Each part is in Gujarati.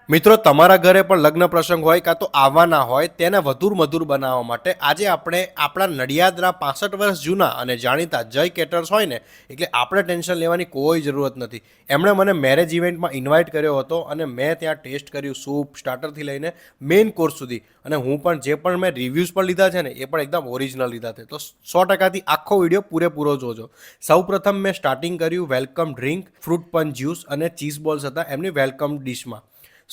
મિત્રો તમારા ઘરે પણ લગ્ન પ્રસંગ હોય કાં તો આવવાના હોય તેને વધુ મધુર બનાવવા માટે આજે આપણે આપણા નડિયાદના 65 વર્ષ જૂના અને જાણીતા જય કેટર્સ હોય ને એટલે આપણે ટેન્શન લેવાની કોઈ જરૂરત નથી. એમણે મને મેરેજ ઇવેન્ટમાં ઇન્વાઇટ કર્યો હતો અને મેં ત્યાં ટેસ્ટ કર્યું સૂપ સ્ટાર્ટરથી લઈને મેઇન કોર્સ સુધી. અને હું પણ જે પણ મેં રિવ્યૂઝ પણ લીધા છે ને એ પણ એકદમ ઓરિજિનલ લીધા છે. તો 100%થી આખો વિડીયો પૂરેપૂરો જોજો. સૌપ્રથમ મેં સ્ટાર્ટિંગ કર્યું વેલકમ ડ્રિંક, ફ્રૂટ પંચ જ્યુસ અને ચીઝ બોલ્સ હતા એમની વેલકમ ડિશમાં.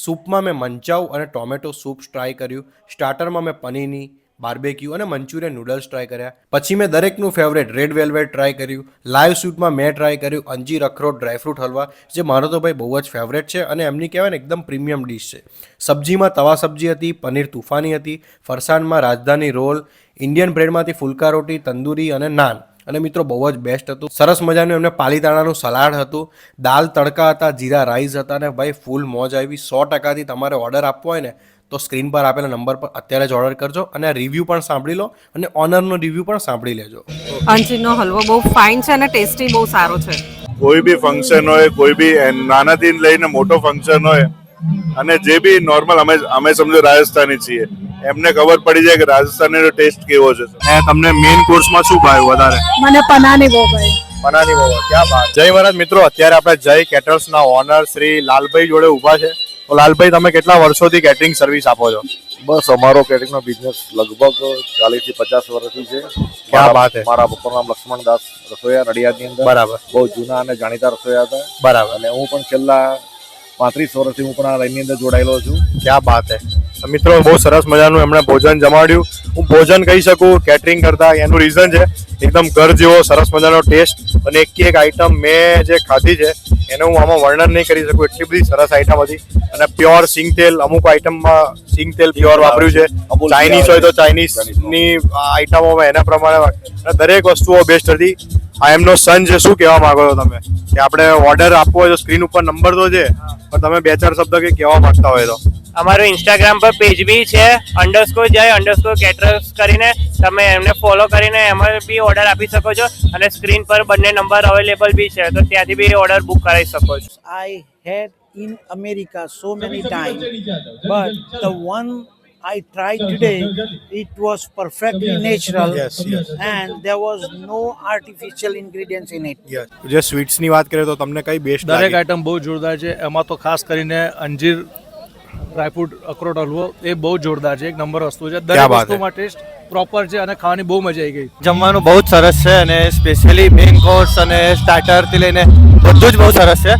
સૂપમાં મેં મંચાઉ અને ટોમેટો સૂપ ટ્રાય કર્યું. સ્ટાર્ટરમાં મેં પનીરની, બાર્બેક્યુ અને મંચુરિયન નૂડલ્સ ટ્રાય કર્યા. પછી મેં દરેકનું ફેવરેટ રેડ વેલ્વેટ ટ્રાય કર્યું. લાઈવ સ્વીટમાં મેં ટ્રાય કર્યું અંજીર અખરોટ ડ્રાયફ્રૂટ હલવા, જે મારો તો ભાઈ બહુ જ ફેવરેટ છે અને એમની કહેવાય ને એકદમ પ્રીમિયમ ડિશ છે. સબ્જીમાં તવા સબ્જી હતી, પનીર તુફાની હતી. ફરસાણમાં રાજધાની રોલ, ઇન્ડિયન બ્રેડમાંથી ફુલકા રોટી, તંદૂરી અને નાન. અને મિત્રો બહુ જ બેસ્ટ હતું. સરસ મજાનું એમને પાલીતાણાનું સલાડ હતું, દાલ તડકા હતા, જીરા રાઈસ હતા અને ભાઈ ફૂલ મોજ આવી. 100%થી તમારે ઓર્ડર આપવો હોય ને તો સ્ક્રીન પર આપેલા નંબર પર અત્યારે જ ઓર્ડર કરજો અને રિવ્યૂ પણ સાંભળી લો અને ઓનરનો રિવ્યૂ પણ સાંભળી લેજો. અંજીરનો હલવો બહુ ફાઇન છે અને ટેસ્ટી બહુ સારો છે. કોઈ બી ફંક્શન હોય, કોઈ બી નાનાથી લઈને મોટો ફંક્શન હોય અને જે બી નોર્મલ અમે સમજો રાજસ્થાની છીએ, એમને ખબર પડી જાય કે રાજસ્થાનીનો ટેસ્ટ કેવો છે. તમને મેઇન કોર્સમાં શું ભાવ્યું વધારે? મને પનાની બહુ ભાઈ. પનાની બહુ. ક્યાં બાત. જય મહારાજ મિત્રો, અત્યારે આપણે જય કેટર્સના ઓનર શ્રી લાલભાઈ જોડે ઊભા છે. તો લાલભાઈ, તમે કેટલા વર્ષોથી કેટરિંગ સર્વિસ આપો છો? બસ અમારો કેટરિંગનો બિઝનેસ લગભગ 40 થી 50 વર્ષથી છે. ક્યાં વાત છે. મારા પપ્પાનું નામ લક્ષ્મણદાસ રસોઈયા, નડિયાદની અંદર. બરાબર. બહુ જૂના અને જાણીતા રસોઈયા હતા. બરાબર. અને હું પણ છેલ્લા 35 વર્ષથી હું પણ આ લાઈનની અંદર જોડાયેલો છું. ક્યાં બાત હે. મિત્રો બહુ સરસ મજાનું એમણે ભોજન જમાડ્યું. હું ભોજન કહી શકું કેટરિંગ કરતા, એનું રીઝન છે એકદમ ઘર જેવો સરસ મજાનો ટેસ્ટ અને એક આઈટમ મેં જે ખાધી છે એનું હું આમાં વર્ણન નહીં કરી શકું, એટલી બધી સરસ આઈટમ હતી. અને પ્યોર સિંગ તેલ, અમુક આઈટમમાં સિંગ તેલ પ્યોર વાપર્યું છે. ચાઇનીઝ હોય તો ચાઇનીઝની આઈટમોમાં એના પ્રમાણે અને દરેક વસ્તુઓ બેસ્ટ હતી. આ એમનો સન છે. શું કહેવા માંગો છો તમે કે આપણે ઓર્ડર આપવો હોય તો સ્ક્રીન ઉપર નંબર તો છે, પણ તમે 2-4 શબ્દ કંઈ કહેવા માંગતા હોય તો? અમારું ઇન્સ્ટાગ્રામ પર પેજ બી છે _જય_કેટરર્સ કરીને, તમે એમને ફોલો કરીને એમાં બી ઓર્ડર આપી શકો છો અને સ્ક્રીન પર બંને નંબર અવેલેબલ બી છે, તો ત્યાંથી બી ઓર્ડર બુક કરાવી શકો છો. I had in America so many times, but the one I tried today, it was perfectly natural. Yes. And there was no artificial ingredients in it. જે સ્વીટ્સની વાત કરીએ તો તમને કઈ બેસ્ટ દરેક લાગી? આઈટમ બહુ જોરદાર છે. એમાં તો ખાસ કરીને અંજીર ડ્રાયફ્રૂટ અખરોટ હલવો એ બહુ જોરદાર છે. એક નંબર વસ્તુ છે. ક્યાં દરેક બાત વસ્તુમાં ટેસ્ટ પ્રોપર છે અને ખાવાની બહુ મજા આવી ગઈ. જમવાનું બહુ જ સરસ છે અને સ્પેશિયલી મેઇન કોર્સ અને સ્ટાર્ટરથી લઈને બધું જ બહુ સરસ છે.